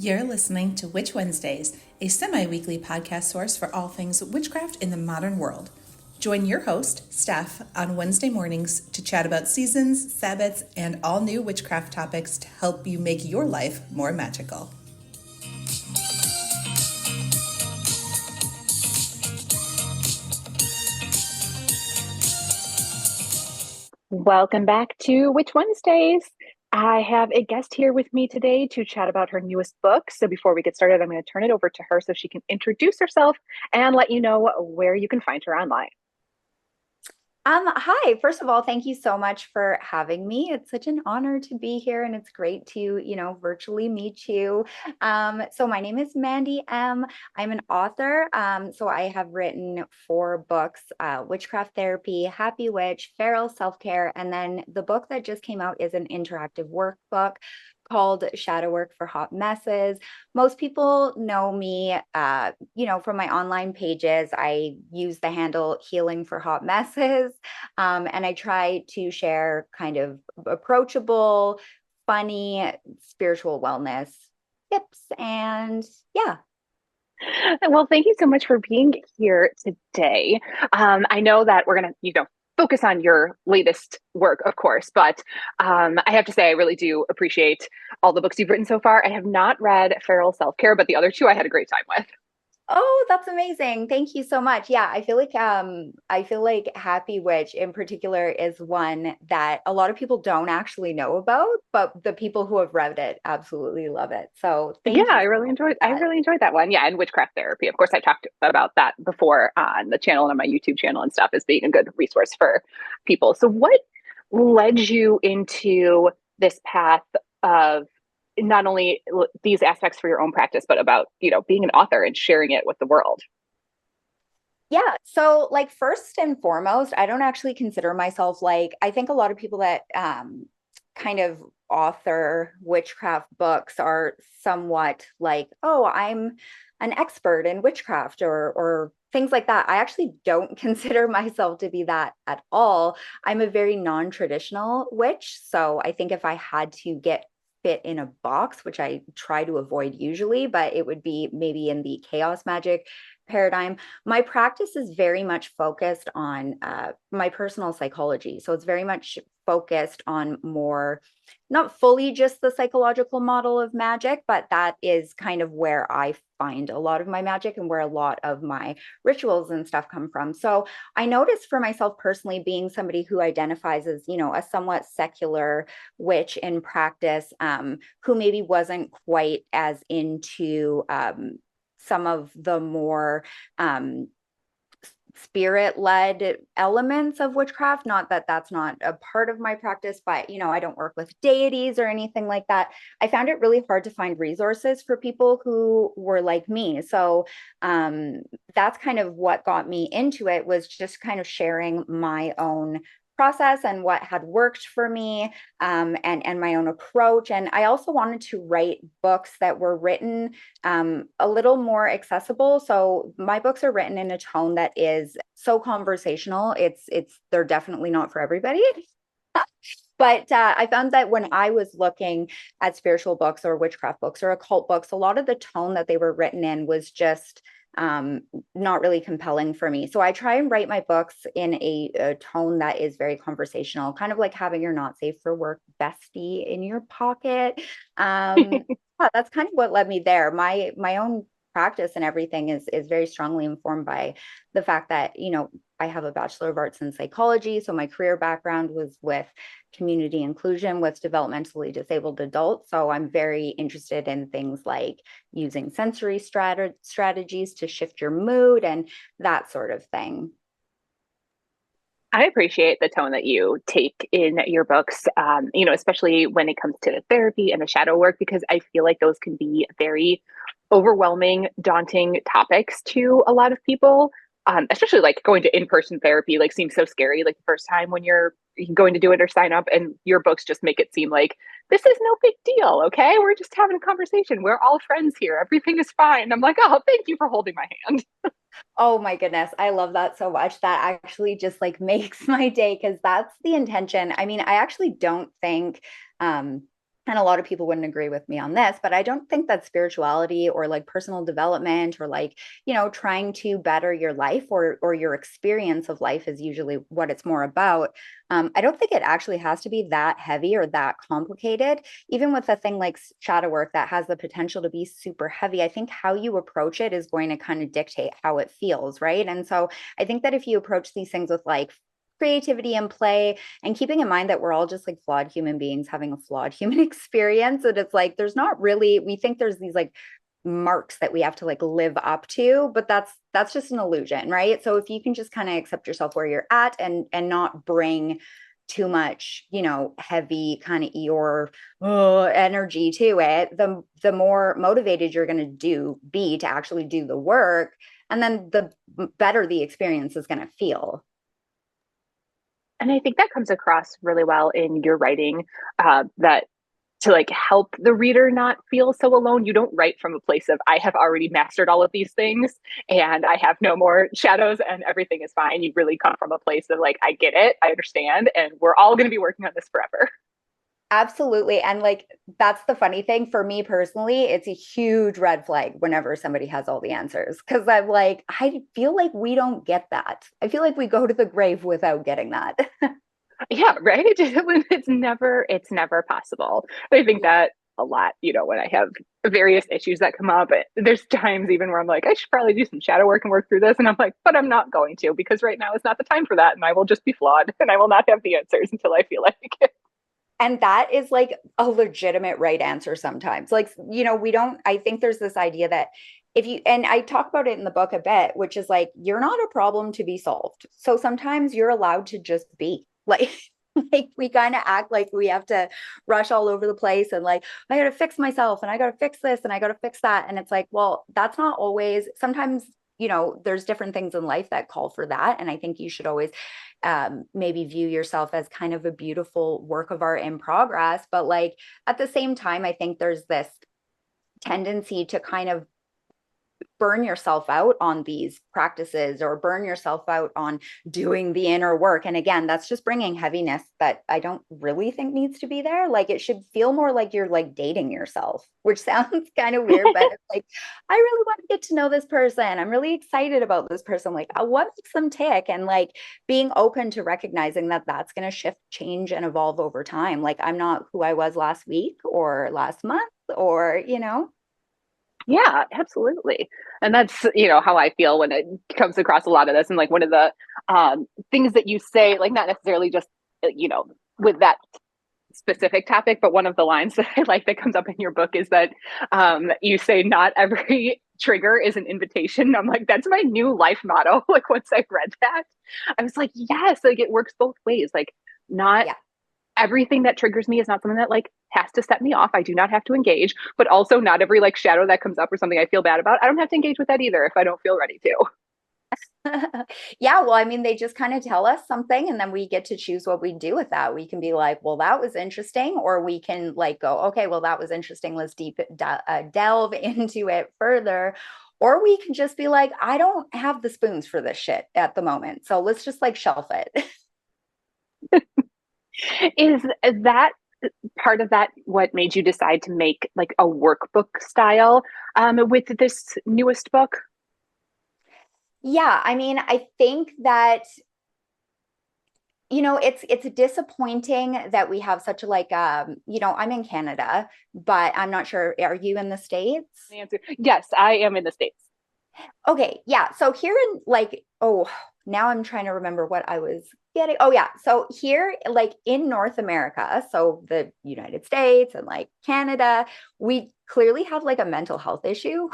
You're listening to Witch Wednesdays, a semi-weekly podcast source for all things witchcraft in the modern world. Join your host, Steph, on Wednesday mornings to chat about seasons, Sabbats, and all new witchcraft topics to help you make your life more magical. Welcome back to Witch Wednesdays. I have a guest here with me today to chat about her newest book. So before we get started, I'm going to turn it over to her so she can introduce herself and let you know where you can find her online. Hi, first of all, thank you so much for having me. It's such an honor to be here and it's great to, virtually meet you. So my name is Mandi Em. I'm an author. So I have written 4 books, Witchcraft Therapy, Happy Witch, Feral Self-Care, and then the book that just came out is an interactive workbook called Shadow Work for Hot Messes. Most people know me, from my online pages. I use the handle Healing for Hot Messes, and I try to share kind of approachable, funny, spiritual wellness tips. And yeah. Well, thank you so much for being here today. I know that we're going to, focus on your latest work, of course, but I have to say, I really do appreciate all the books you've written so far. I have not read Feral Self-Care, but the other 2 I had a great time with. Oh, that's amazing. Thank you so much. Yeah, I feel like Happy Witch in particular is one that a lot of people don't actually know about, but the people who have read it absolutely love it. So Yeah, thank you I really for enjoyed I that. really enjoyed that one. Yeah, and witchcraft therapy. Of course, I talked about that before on the channel and on my YouTube channel and stuff as being a good resource for people. So what led you into this path of not only these aspects for your own practice, but about, being an author and sharing it with the world? Yeah. So, like, first and foremost, I don't actually consider myself like, I think a lot of people that kind of author witchcraft books are somewhat like, oh, I'm an expert in witchcraft or things like that. I actually don't consider myself to be that at all. I'm a very non-traditional witch. So, I think if I had to get fit in a box, which I try to avoid usually, but it would be maybe in the chaos magic paradigm. My practice is very much focused on my personal psychology. So it's very much focused on more, not fully just the psychological model of magic, but that is kind of where I find a lot of my magic and where a lot of my rituals and stuff come from. So I noticed for myself personally, being somebody who identifies as, a somewhat secular witch in practice, who maybe wasn't quite as into some of the more spirit-led elements of witchcraft. Not that that's not a part of my practice, but I don't work with deities or anything like that. I found it really hard to find resources for people who were like me. So that's kind of what got me into it, was just kind of sharing my own process and what had worked for me, and my own approach. And I also wanted to write books that were written a little more accessible. So my books are written in a tone that is so conversational. They're definitely not for everybody. But I found that when I was looking at spiritual books or witchcraft books or occult books, a lot of the tone that they were written in was just not really compelling for me. So I try and write my books in a tone that is very conversational, kind of like having your not safe for work bestie in your pocket. Yeah, that's kind of what led me there. My own practice and everything is very strongly informed by the fact that, I have a Bachelor of Arts in Psychology. So my career background was with community inclusion with developmentally disabled adults. So I'm very interested in things like using sensory strategies to shift your mood and that sort of thing. I appreciate the tone that you take in your books, especially when it comes to the therapy and the shadow work, because I feel like those can be very overwhelming, daunting topics to a lot of people. Especially like going to in-person therapy, like seems so scary, like the first time when you're going to do it or sign up, and your books just make it seem like this is no big deal. Okay, we're just having a conversation. We're all friends here. Everything is fine. I'm like, oh, thank you for holding my hand. Oh my goodness. I love that so much. That actually just like makes my day, because that's the intention. I mean, I actually don't think and a lot of people wouldn't agree with me on this, but I don't think that spirituality or like personal development or like, trying to better your life or your experience of life is usually what it's more about. I don't think it actually has to be that heavy or that complicated. Even with a thing like shadow work that has the potential to be super heavy, I think how you approach it is going to kind of dictate how it feels, right? And so I think that if you approach these things with like creativity and play, and keeping in mind that we're all just like flawed human beings having a flawed human experience, and it's like there's not really, we think there's these like marks that we have to like live up to, but that's just an illusion, right? So if you can just kind of accept yourself where you're at and not bring too much, heavy kind of Eeyore energy to it, the more motivated you're going to be to actually do the work, and then the better the experience is going to feel. And I think that comes across really well in your writing, that to like help the reader not feel so alone, you don't write from a place of I have already mastered all of these things and I have no more shadows and everything is fine. You really come from a place of like, I get it, I understand, and we're all going to be working on this forever. Absolutely. And like, that's the funny thing for me personally. It's a huge red flag whenever somebody has all the answers. Cause I'm like, I feel like we don't get that. I feel like we go to the grave without getting that. Yeah, right. It's never possible. I think Yeah. that a lot, when I have various issues that come up, there's times even where I'm like, I should probably do some shadow work and work through this. And I'm like, but I'm not going to because right now is not the time for that. And I will just be flawed and I will not have the answers until I feel like it. And that is like a legitimate right answer sometimes. Like, I think there's this idea that if you, and I talk about it in the book a bit, which is like, you're not a problem to be solved. So sometimes you're allowed to just be like, like we kind of act like we have to rush all over the place and like, I got to fix myself and I got to fix this and I got to fix that. And it's like, well, that's not always, sometimes, there's different things in life that call for that. And I think you should always maybe view yourself as kind of a beautiful work of art in progress. But like at the same time, I think there's this tendency to kind of burn yourself out on these practices or burn yourself out on doing the inner work. And again, that's just bringing heaviness that I don't really think needs to be there. Like it should feel more like you're like dating yourself, which sounds kind of weird, but it's like, I really want to get to know this person. I'm really excited about this person. Like, what makes them tick? And like being open to recognizing that that's going to shift, change, and evolve over time. Like, I'm not who I was last week or last month or. Yeah, absolutely. And that's, how I feel when it comes across a lot of this. And like one of the things that you say, like not necessarily just, with that specific topic, but one of the lines that I like that comes up in your book is that you say not every trigger is an invitation. I'm like, that's my new life motto. Like once I read that, I was like, yes, like it works both ways. Like not Yeah. everything that triggers me is not something that like has to set me off. I do not have to engage, but also not every like shadow that comes up or something I feel bad about, I don't have to engage with that either if I don't feel ready to. Yeah, well, I mean, they just kind of tell us something and then we get to choose what we do with that. We can be like, well, that was interesting, or we can like go, okay, well, that was interesting. Let's delve into it further. Or we can just be like, I don't have the spoons for this shit at the moment. So let's just like shelf it. Is that part of that what made you decide to make like a workbook style with this newest book? Yeah, I mean, I think that it's disappointing that we have such a like I'm in Canada, but I'm not sure, are you in the States? The answer, yes, I am in the States. Okay, yeah. So here in like, oh, now I'm trying to remember what I was getting. Oh, yeah. So here, like in North America, so the United States and like Canada, we clearly have like a mental health issue.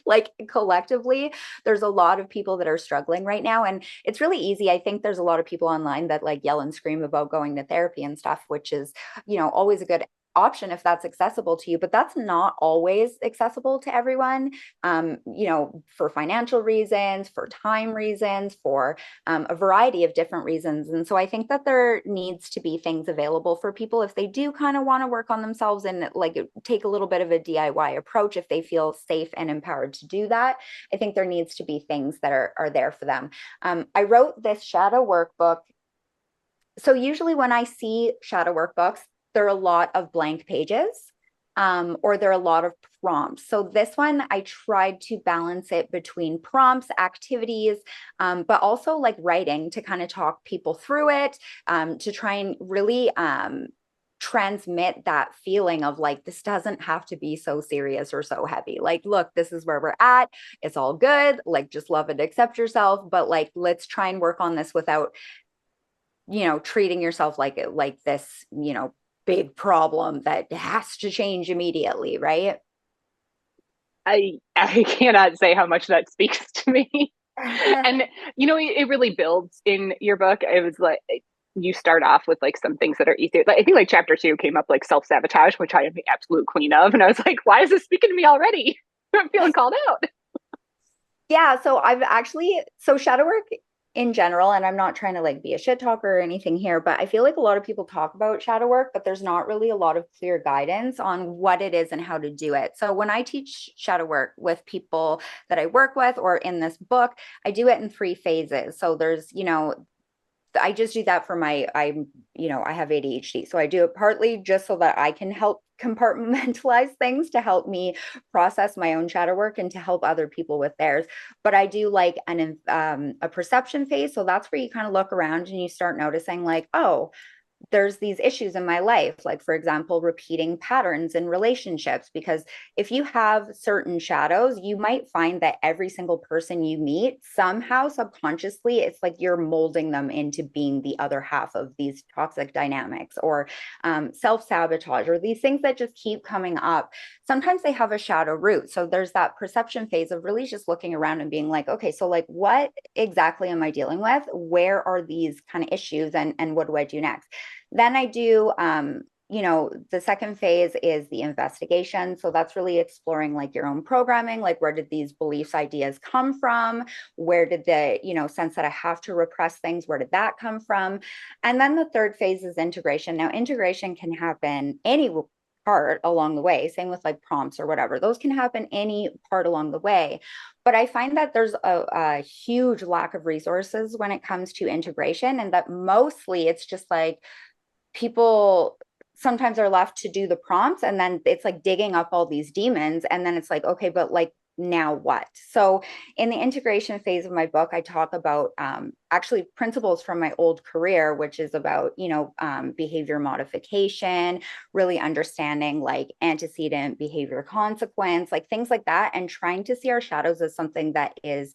Like collectively, there's a lot of people that are struggling right now. And it's really easy. I think there's a lot of people online that like yell and scream about going to therapy and stuff, which is, always a good option if that's accessible to you, but that's not always accessible to everyone, for financial reasons, for time reasons, for a variety of different reasons. And so I think that there needs to be things available for people if they do kind of want to work on themselves and like take a little bit of a DIY approach if they feel safe and empowered to do that. I think there needs to be things that are there for them. I wrote this shadow workbook. So usually when I see shadow workbooks, there are a lot of blank pages. Or there are a lot of prompts. So this one, I tried to balance it between prompts, activities, but also like writing to kind of talk people through it, to try and really transmit that feeling of like, this doesn't have to be so serious or so heavy. Like, look, this is where we're at. It's all good. Like, just love and accept yourself. But like, let's try and work on this without, treating yourself like this, big problem that has to change immediately, right? I cannot say how much that speaks to me. And it really builds in your book. It was like you start off with like some things that are easy. Like, I think like chapter 2 came up like self-sabotage, which I am the absolute queen of. And I was like, why is this speaking to me already? I'm feeling called out. Yeah, so shadow work in general, and I'm not trying to like be a shit talker or anything here, but I feel like a lot of people talk about shadow work, but there's not really a lot of clear guidance on what it is and how to do it. So when I teach shadow work with people that I work with or in this book, I do it in 3 phases. So there's, I just do that for I have ADHD. So I do it partly just so that I can help compartmentalize things to help me process my own shadow work and to help other people with theirs. But I do like a perception phase. So that's where you kind of look around and you start noticing like, oh, there's these issues in my life, like for example, repeating patterns in relationships, because if you have certain shadows, you might find that every single person you meet, somehow subconsciously, it's like you're molding them into being the other half of these toxic dynamics or self-sabotage or these things that just keep coming up. Sometimes they have a shadow root. So there's that perception phase of really just looking around and being like, okay, so like what exactly am I dealing with? Where are these kind of issues and what do I do next? Then I do, the second phase is the investigation. So that's really exploring like your own programming, like where did these beliefs, ideas come from? Where did the, sense that I have to repress things, where did that come from? And then the third phase is integration. Now, integration can happen any part along the way, same with like prompts or whatever. Those can happen any part along the way. But I find that there's a huge lack of resources when it comes to integration, and that mostly it's just like, people sometimes are left to do the prompts and then it's like digging up all these demons and then it's like, okay, but like now what? So in the integration phase of my book, I talk about actually principles from my old career, which is about behavior modification, really understanding like antecedent behavior consequence, like things like that, and trying to see our shadows as something that is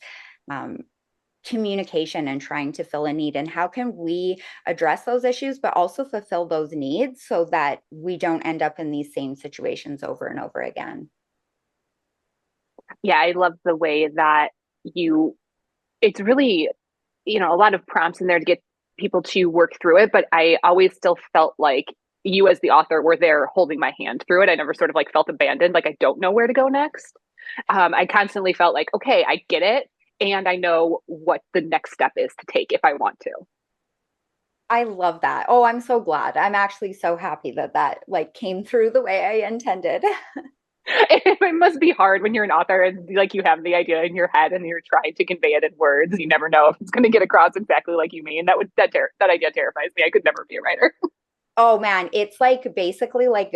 communication and trying to fill a need, and how can we address those issues but also fulfill those needs so that we don't end up in these same situations over and over again. Yeah, I love the way that it's really, a lot of prompts in there to get people to work through it, but I always still felt like you as the author were there holding my hand through it. I never sort of like felt abandoned, like I don't know where to go next. I constantly felt like, okay, I get it. And I know what the next step is to take if I want to. I love that. Oh, I'm so glad. I'm actually so happy that like came through the way I intended. It must be hard when you're an author and like you have the idea in your head and you're trying to convey it in words. You never know if it's going to get across exactly like you mean. That idea terrifies me. I could never be a writer. Oh man, it's like basically like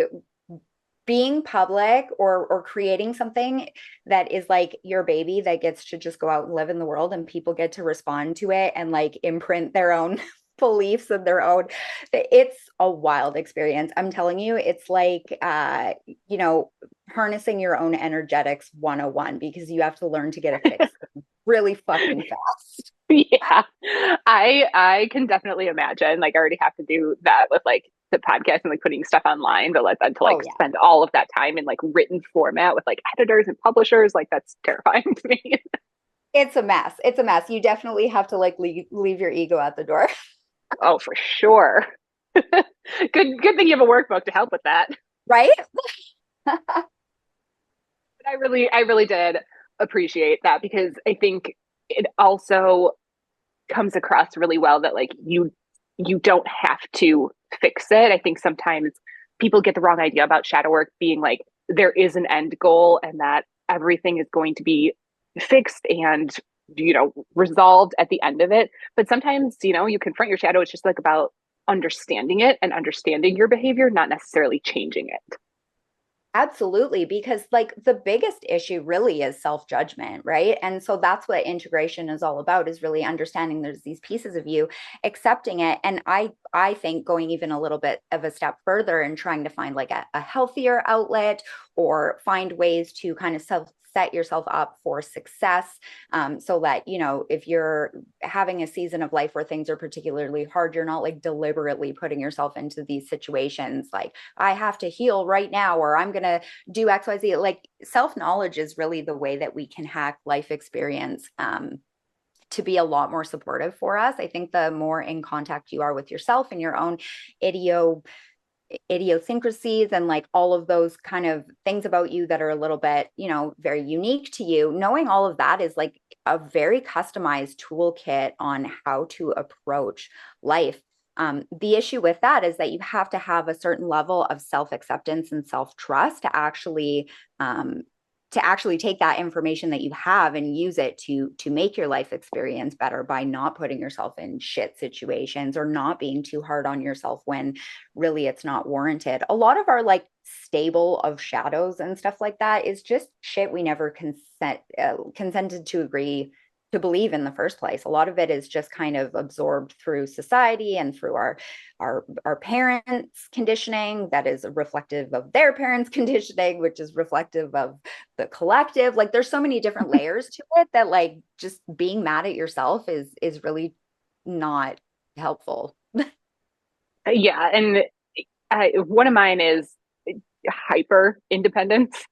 being public or creating something that is like your baby that gets to just go out and live in the world and people get to respond to it and like imprint their own beliefs and their own. It's a wild experience. I'm telling you, it's like harnessing your own energetics 101, because you have to learn to get a fix really fucking fast. Yeah. I can definitely imagine. Like I already have to do that with like the podcast and like putting stuff online, but like then to like spend all of that time in like written format with like editors and publishers, like that's terrifying to me. It's a mess. It's a mess. You definitely have to like leave your ego at the door. Oh, for sure. Good thing you have a workbook to help with that. Right? But I really did appreciate that, because I think it also comes across really well that like you don't have to fix it. I think sometimes people get the wrong idea about shadow work being like there is an end goal and that everything is going to be fixed and resolved at the end of it. But sometimes you confront your shadow. It's just like about understanding it and understanding your behavior, not necessarily changing it. Absolutely, because like the biggest issue really is self-judgment, right? And so that's what integration is all about, is really understanding there's these pieces of you, accepting it. And I think going even a little bit of a step further and trying to find like a healthier outlet, or find ways to kind of set yourself up for success, so that, you know, if you're having a season of life where things are particularly hard, you're not like deliberately putting yourself into these situations like, I have to heal right now, or I'm going to do XYZ. Like self-knowledge is really the way that we can hack life experience, to be a lot more supportive for us. I think the more in contact you are with yourself and your own idiosyncrasies and like all of those kind of things about you that are a little bit, you know, very unique to you, knowing all of that is like a very customized toolkit on how to approach life. The issue with that is that you have to have a certain level of self-acceptance and self-trust to actually take that information that you have and use it to make your life experience better, by not putting yourself in shit situations or not being too hard on yourself when really it's not warranted. A lot of our like stable of shadows and stuff like that is just shit we never consented to agree to believe in the first place. A lot of it is just kind of absorbed through society and through our parents' conditioning that is reflective of their parents' conditioning, which is reflective of the collective. Like there's so many different layers to it that like just being mad at yourself is really not helpful. Yeah. And one of mine is hyper independence.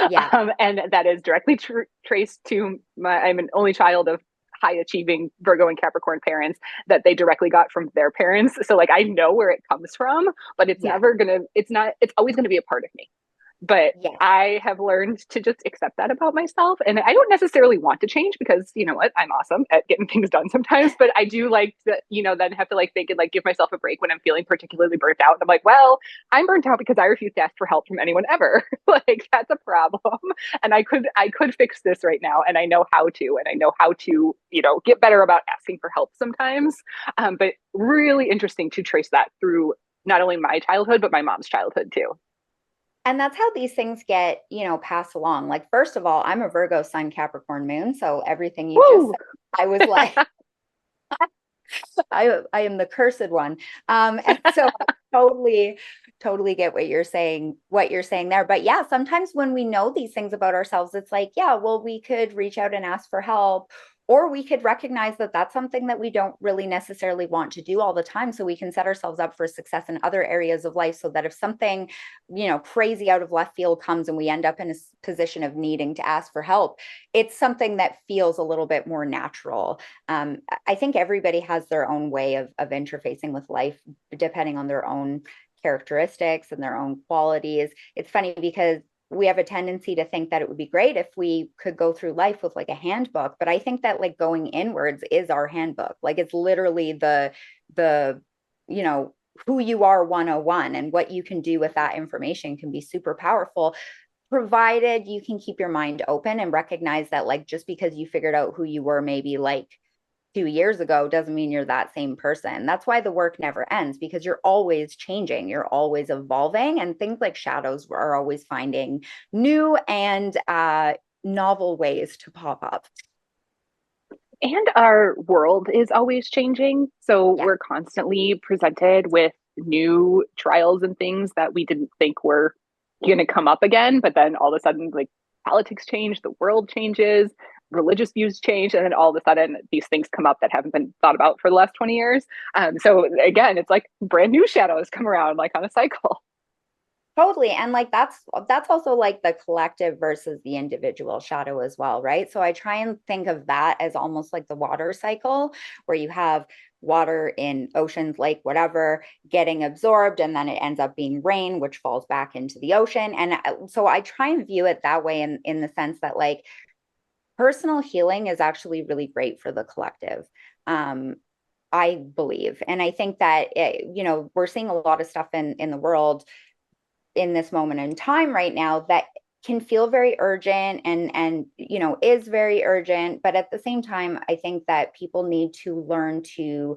Yeah. And that is directly traced to I'm an only child of high achieving Virgo and Capricorn parents, that they directly got from their parents. So like I know where it comes from, but it's Yeah. never gonna, it's always gonna be a part of me. But Yeah. I have learned to just accept that about myself. And I don't necessarily want to change, because you know what? I'm awesome at getting things done sometimes. But I do like to, you know, then have to like think and like give myself a break when I'm feeling particularly burnt out. And I'm like, well, I'm burnt out because I refuse to ask for help from anyone ever. Like that's a problem. And I could fix this right now. And I know how to, and I know how to, you know, get better about asking for help sometimes. But really interesting to trace that through not only my childhood, but my mom's childhood too. And that's how these things get, you know, passed along. Like, first of all, I'm a Virgo sun, Capricorn moon. So everything you just Woo! said, I was like, I am the cursed one. And so I totally get what you're saying there. But yeah, sometimes when we know these things about ourselves, it's like, yeah, well, we could reach out and ask for help, or we could recognize that that's something that we don't really necessarily want to do all the time. So we can set ourselves up for success in other areas of life, so that if something, you know, crazy out of left field comes and we end up in a position of needing to ask for help, it's something that feels a little bit more natural. I think everybody has their own way of interfacing with life, depending on their own characteristics and their own qualities. It's funny because we have a tendency to think that it would be great if we could go through life with like a handbook, but I think that like going inwards is our handbook. Like it's literally the you know, who you are 101, and what you can do with that information can be super powerful, provided you can keep your mind open and recognize that like just because you figured out who you were maybe like 2 years ago doesn't mean you're that same person. That's why the work never ends, because you're always changing, you're always evolving, and things like shadows are always finding new and novel ways to pop up. And our world is always changing. So Yeah. we're constantly presented with new trials and things that we didn't think were going to come up again. But then all of a sudden, like politics change, the world changes, religious views change. And then all of a sudden, these things come up that haven't been thought about for the last 20 years. So again, it's like brand new shadows come around like on a cycle. Totally. And like that's also like the collective versus the individual shadow as well, right? So I try and think of that as almost like the water cycle, where you have water in oceans, lake, whatever, getting absorbed, and then it ends up being rain, which falls back into the ocean. And so I try and view it that way, in the sense that like personal healing is actually really great for the collective. I believe. And I think that, you know, we're seeing a lot of stuff in the world in this moment in time right now that can feel very urgent, and you know, is very urgent, but at the same time I think that people need to learn to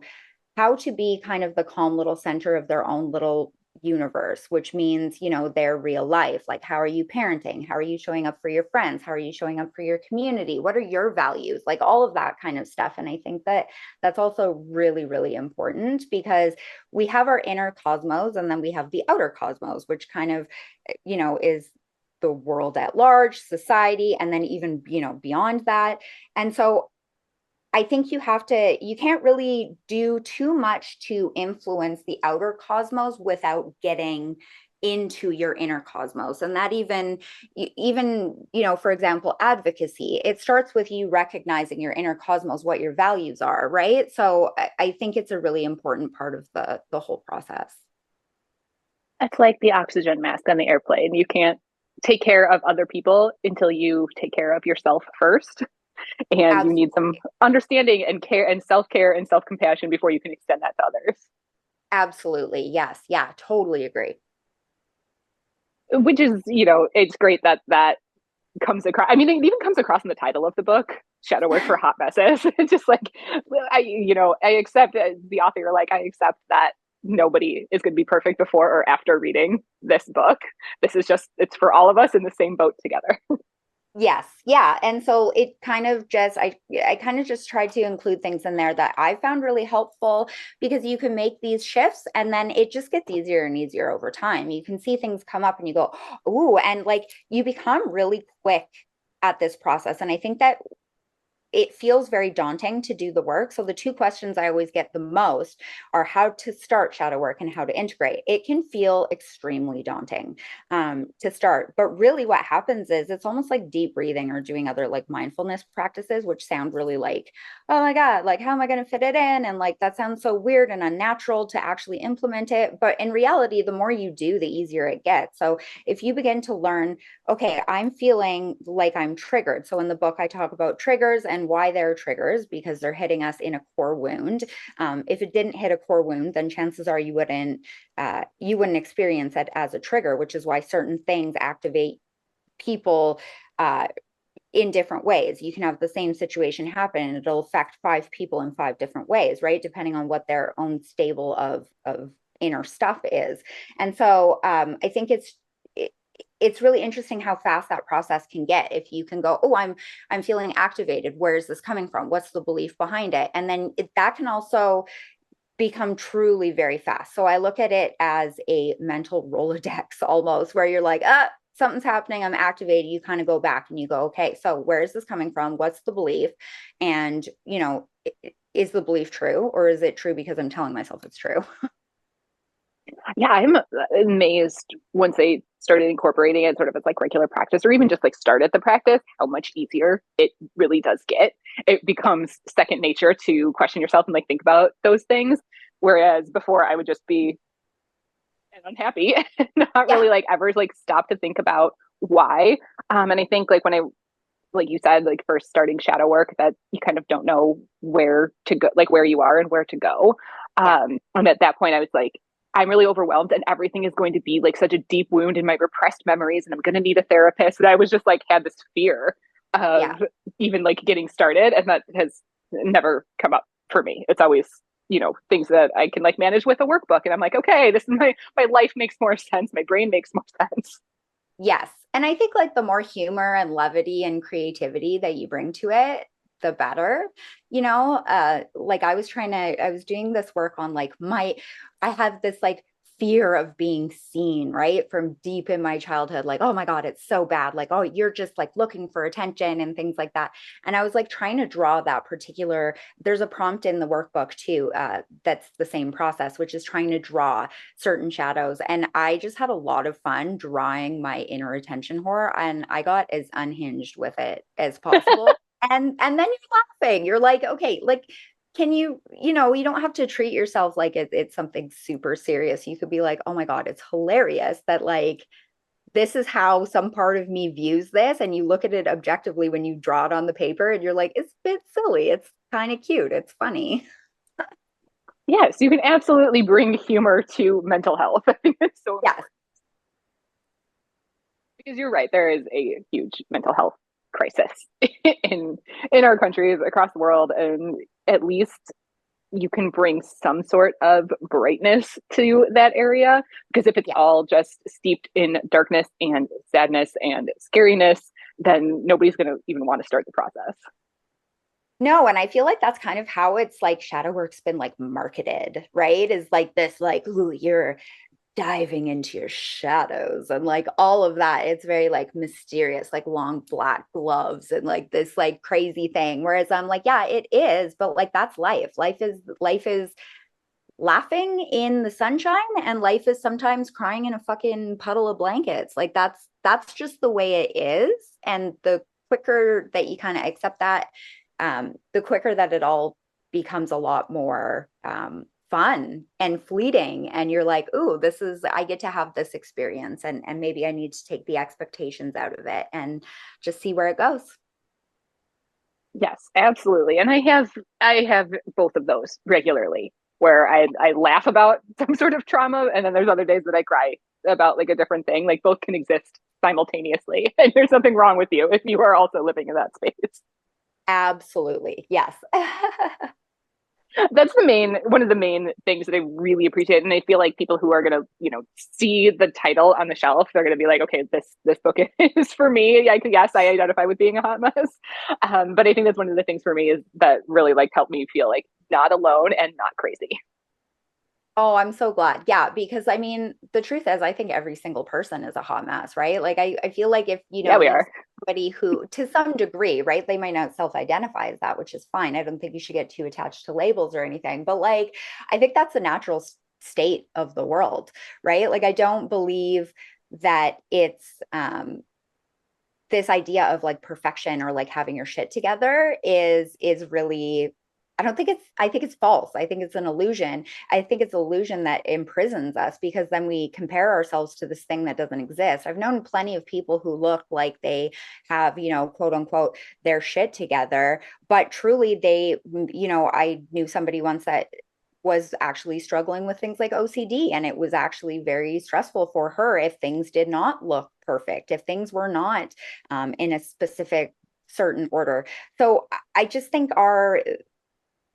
how to be kind of the calm little center of their own little universe, which means, their real life. Like, how are you parenting? How are you showing up for your friends? How are you showing up for your community? What are your values? Like all of that kind of stuff. And I think that that's also really, really important, because we have our inner cosmos and then we have the outer cosmos, which kind of, is the world at large, society, and then even, beyond that. And so I think you can't really do too much to influence the outer cosmos without getting into your inner cosmos. And that even, for example, advocacy, it starts with you recognizing your inner cosmos, what your values are, right? So I think it's a really important part of the whole process. It's like the oxygen mask on the airplane. You can't take care of other people until you take care of yourself first. And you need some understanding and care and self-care and self-compassion before you can extend that to others. Absolutely. Yes. Yeah, totally agree. Which is, it's great that that comes across. I mean, it even comes across in the title of the book, Shadow Work for Hot Messes. It's just like, I accept, the author, you're like, I accept that nobody is going to be perfect before or after reading this book. This is just, it's for all of us in the same boat together. Yes. Yeah. And so it kind of just, I kind of just tried to include things in there that I found really helpful, because you can make these shifts and then it just gets easier and easier over time. You can see things come up and you go, ooh, and like you become really quick at this process. And I think that it feels very daunting to do the work. So the two questions I always get the most are how to start shadow work and how to integrate. It can feel extremely daunting to start, but really what happens is it's almost like deep breathing or doing other like mindfulness practices, which sound really like, oh my God, like how am I going to fit it in? And like that sounds so weird and unnatural to actually implement it. But in reality, the more you do, the easier it gets. So if you begin to learn, okay, I'm feeling like I'm triggered. So in the book, I talk about triggers and why they're triggers, because they're hitting us in a core wound. If it didn't hit a core wound, then chances are you wouldn't experience it as a trigger, which is why certain things activate people in different ways. You can have the same situation happen and it'll affect 5 people in 5 different ways, right? Depending on what their own stable of inner stuff is. And so I think it's really interesting how fast that process can get. If you can go, oh, I'm feeling activated. Where is this coming from? What's the belief behind it? And then that can also become truly very fast. So I look at it as a mental Rolodex almost, where you're like, something's happening, I'm activated. You kind of go back and you go, okay, so where is this coming from? What's the belief? And, is the belief true, or is it true because I'm telling myself it's true? Yeah, I'm amazed once they started incorporating it sort of as like regular practice, or even just like started the practice, how much easier it really does get. It becomes second nature to question yourself and like think about those things. Whereas before I would just be unhappy and not really like ever like stop to think about why. And I think like when I, like you said, like first starting shadow work, that you kind of don't know where to go, like where you are and where to go. And at that point I was like, I'm really overwhelmed and everything is going to be like such a deep wound in my repressed memories and I'm going to need a therapist. And I was just like, had this fear of even like getting started. And that has never come up for me. It's always, things that I can like manage with a workbook. And I'm like, okay, this is my life makes more sense. My brain makes more sense. Yes. And I think like the more humor and levity and creativity that you bring to it, the better. Like I was doing this work on like I have this like fear of being seen, right? From deep in my childhood, like, oh my God, it's so bad. Like, oh, you're just like looking for attention and things like that. And I was like trying to draw that particular, there's a prompt in the workbook too, that's the same process, which is trying to draw certain shadows. And I just had a lot of fun drawing my inner attention whore. And I got as unhinged with it as possible. And then you're laughing. You're like, okay, like, can you don't have to treat yourself like it's something super serious. You could be like, oh my God, it's hilarious that like this is how some part of me views this. And you look at it objectively when you draw it on the paper and you're like, it's a bit silly. It's kind of cute. It's funny. Yes, you can absolutely bring humor to mental health. I think it's so Yes. because you're right, there is a huge mental health crisis in our countries across the world, and at least you can bring some sort of brightness to that area. Because if it's all just steeped in darkness and sadness and scariness, then nobody's going to even want to start the process. No, and I feel like that's kind of how it's like shadow work's been like marketed, right? Is like this like, ooh, you're diving into your shadows and like all of that. It's very like mysterious, like long black gloves and like this like crazy thing. Whereas I'm like, yeah, it is, but like that's life. Life is laughing in the sunshine, and life is sometimes crying in a fucking puddle of blankets. Like that's just the way it is. And the quicker that you kind of accept that, the quicker that it all becomes a lot more fun and fleeting. And you're like, ooh, I get to have this experience, and maybe I need to take the expectations out of it and just see where it goes. Yes, absolutely. And I have both of those regularly where I laugh about some sort of trauma, and then there's other days that I cry about like a different thing. Like both can exist simultaneously. And there's something wrong with you if you are also living in that space. Absolutely. Yes. That's one of the main things that I really appreciate. And I feel like people who are going to, see the title on the shelf, they're going to be like, okay, this book is for me. Yes, I identify with being a hot mess. But I think that's one of the things for me is that really like helped me feel like not alone and not crazy. Oh, I'm so glad. Yeah, because I mean, the truth is, I think every single person is a hot mess, right? Like, I feel like if Yeah, we are. somebody who, to some degree, right, they might not self-identify as that, which is fine. I don't think you should get too attached to labels or anything, but like, I think that's a natural state of the world, right? Like, I don't believe that it's this idea of like perfection or like having your shit together is really, I think it's false. I think it's an illusion. I think it's an illusion that imprisons us, because then we compare ourselves to this thing that doesn't exist. I've known plenty of people who look like they have, quote unquote, their shit together, but truly I knew somebody once that was actually struggling with things like OCD. And it was actually very stressful for her if things did not look perfect, if things were not in a specific certain order. So I just think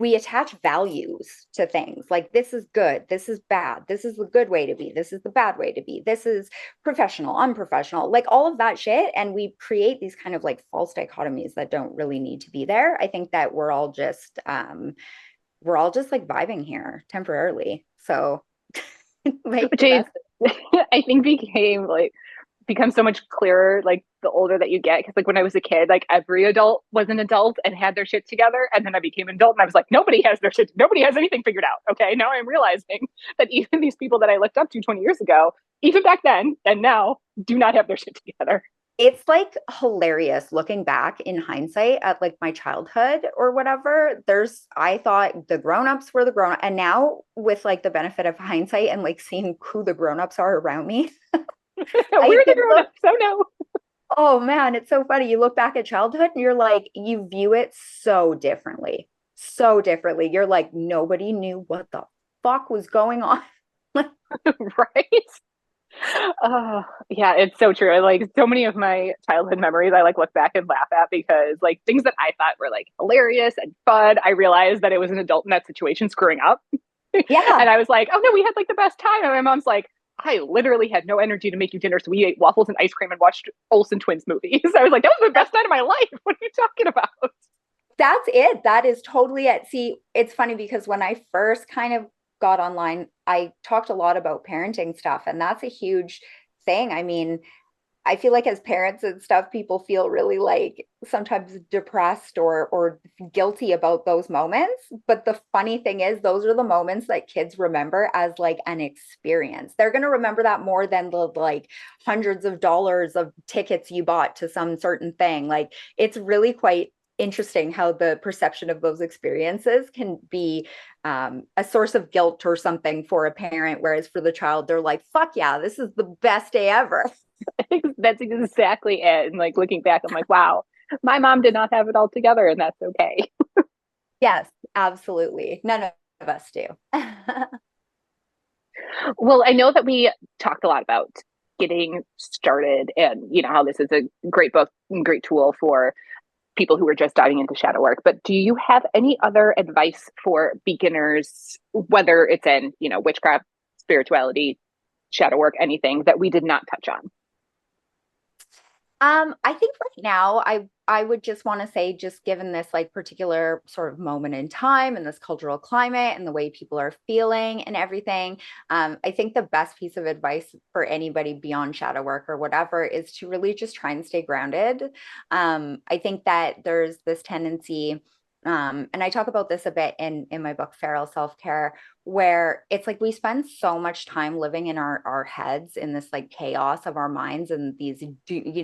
we attach values to things like, this is good, this is bad, this is the good way to be, this is the bad way to be, this is professional, unprofessional, like all of that shit. And we create these kind of like false dichotomies that don't really need to be there. I think that we're all just like vibing here temporarily. So make Which the is, best. I think becomes so much clearer like the older that you get, because like when I was a kid, like every adult was an adult and had their shit together, and then I became an adult and I was like, nobody has anything figured out. Okay, now I'm realizing that even these people that I looked up to 20 years ago, even back then and now, do not have their shit together. It's like hilarious looking back in hindsight at like my childhood or whatever. I thought the grown-ups were the grown-up, and now with like the benefit of hindsight and like seeing who the grown-ups are around me, We're the grown-ups. So no. Oh man, it's so funny. You look back at childhood and you're like, you view it so differently. So differently. You're like, nobody knew what the fuck was going on. Right. Yeah, it's so true. Like so many of my childhood memories, I like look back and laugh at, because like things that I thought were like hilarious and fun, I realized that it was an adult in that situation screwing up. Yeah. And I was like, oh no, we had like the best time. And my mom's like, I literally had no energy to make you dinner, so we ate waffles and ice cream and watched Olsen Twins movies. I was like, that was the best night of my life. What are you talking about? That's it. That is totally it. See, it's funny because when I first kind of got online, I talked a lot about parenting stuff, and that's a huge thing. I mean, I feel like as parents and stuff, people feel really like sometimes depressed or guilty about those moments. But the funny thing is, those are the moments that kids remember as like an experience. They're going to remember that more than the like hundreds of dollars of tickets you bought to some certain thing. Like it's really quite interesting how the perception of those experiences can be a source of guilt or something for a parent, whereas for the child, they're like, fuck yeah, this is the best day ever. That's exactly it. And like looking back, I'm like, wow, my mom did not have it all together, and that's okay. Yes, absolutely. None of us do. Well, I know that we talked a lot about getting started, and how this is a great book, great tool for people who are just diving into shadow work. But do you have any other advice for beginners, whether it's in, witchcraft, spirituality, shadow work, anything that we did not touch on? I think right now I would just want to say, just given this like particular sort of moment in time and this cultural climate and the way people are feeling and everything, I think the best piece of advice for anybody beyond shadow work or whatever is to really just try and stay grounded. I think that there's this tendency, and I talk about this a bit in my book, Feral Self-Care, where it's like we spend so much time living in our heads in this like chaos of our minds and these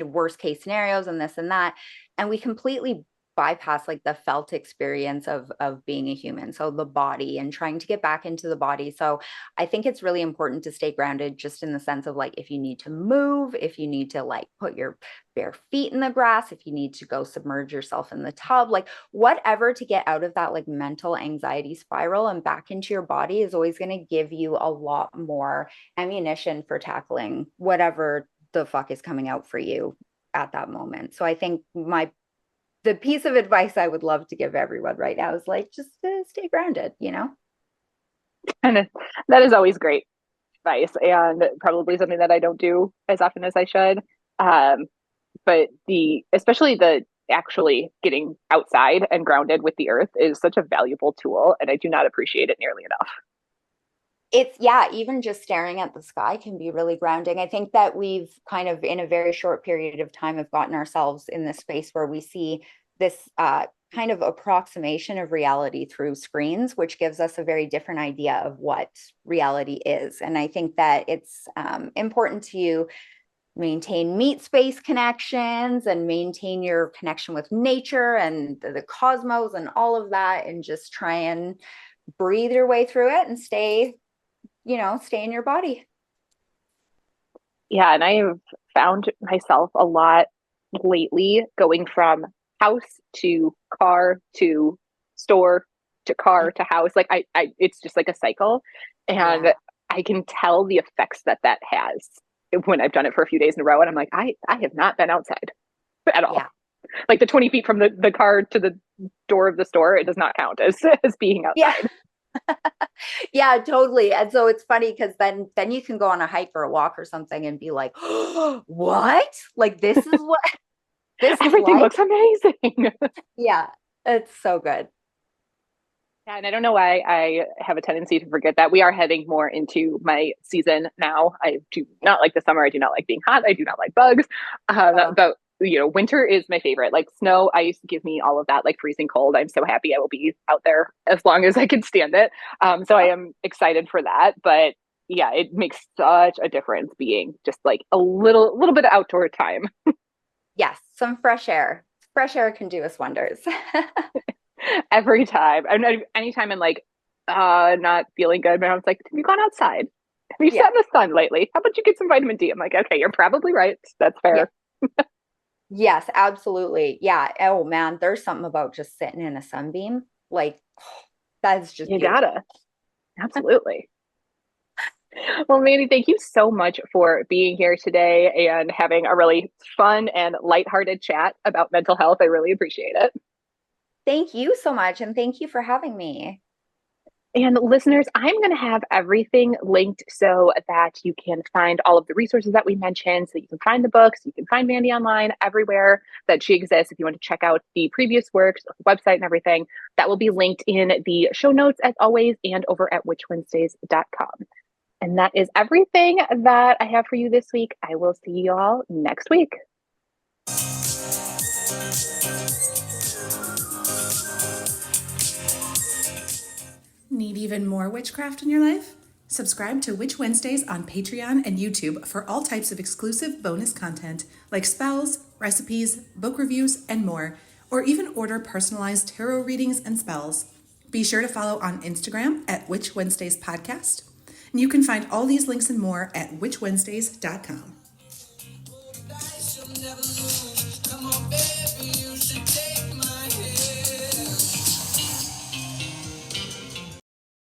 worst case scenarios and this and that, and we completely bypass like the felt experience of being a human, so the body, and trying to get back into the body. So I think it's really important to stay grounded, just in the sense of like, if you need to move, if you need to like put your bare feet in the grass, if you need to go submerge yourself in the tub, like whatever, to get out of that like mental anxiety spiral and back into your body is always going to give you a lot more ammunition for tackling whatever the fuck is coming out for you at that moment. So I think the piece of advice I would love to give everyone right now is like, just stay grounded, And that is always great advice, and probably something that I don't do as often as I should. But especially the actually getting outside and grounded with the earth is such a valuable tool, and I do not appreciate it nearly enough. Even just staring at the sky can be really grounding. I think that we've kind of, in a very short period of time, have gotten ourselves in this space where we see this kind of approximation of reality through screens, which gives us a very different idea of what reality is. And I think that it's important to maintain meat space connections and maintain your connection with nature and the cosmos and all of that, and just try and breathe your way through it and stay in your body. Yeah, and I have found myself a lot lately going from house to car to store to car to house. Like it's just like a cycle, and Yeah. I can tell the effects that has when I've done it for a few days in a row, and I'm like, I have not been outside at all. Yeah. Like the 20 feet from the car to the door of the store, it does not count as being outside. Yeah. Yeah, totally. And so it's funny because then you can go on a hike or a walk or something and be like, oh, what? Like this is what this everything is like? Looks amazing. Yeah, it's so good. Yeah, and I don't know why I have a tendency to forget that we are heading more into my season now. I do not like the summer. I do not like being hot. I do not like bugs. But winter is my favorite. Like snow, ice, give me all of that. Like freezing cold, I'm so happy I will be out there as long as I can stand it. So I am excited for that. But yeah, it makes such a difference being just like a little bit of outdoor time. Yes, some fresh air. Fresh air can do us wonders. Every time. Anytime I'm like not feeling good, my mom's like, have you gone outside? Have you sat in the sun lately? How about you get some vitamin D? I'm like, okay, you're probably right. That's fair. Yeah. Yes, absolutely. Yeah. Oh man, there's something about just sitting in a sunbeam. Like that's just You beautiful. gotta. Absolutely. Well, Mandi, thank you so much for being here today and having a really fun and lighthearted chat about mental health. I really appreciate it. Thank you so much. And thank you for having me. And listeners, I'm going to have everything linked so that you can find all of the resources that we mentioned, so that you can find the books, you can find Mandi online everywhere that she exists. If you want to check out the previous works, the website and everything, that will be linked in the show notes as always, and over at witchwednesdays.com. And that is everything that I have for you this week. I will see you all next week. Need even more witchcraft in your life? Subscribe to Witch Wednesdays on Patreon and YouTube for all types of exclusive bonus content like spells, recipes, book reviews, and more, or even order personalized tarot readings and spells. Be sure to follow on Instagram at Witch Wednesdays Podcast. And you can find all these links and more at witchwednesdays.com.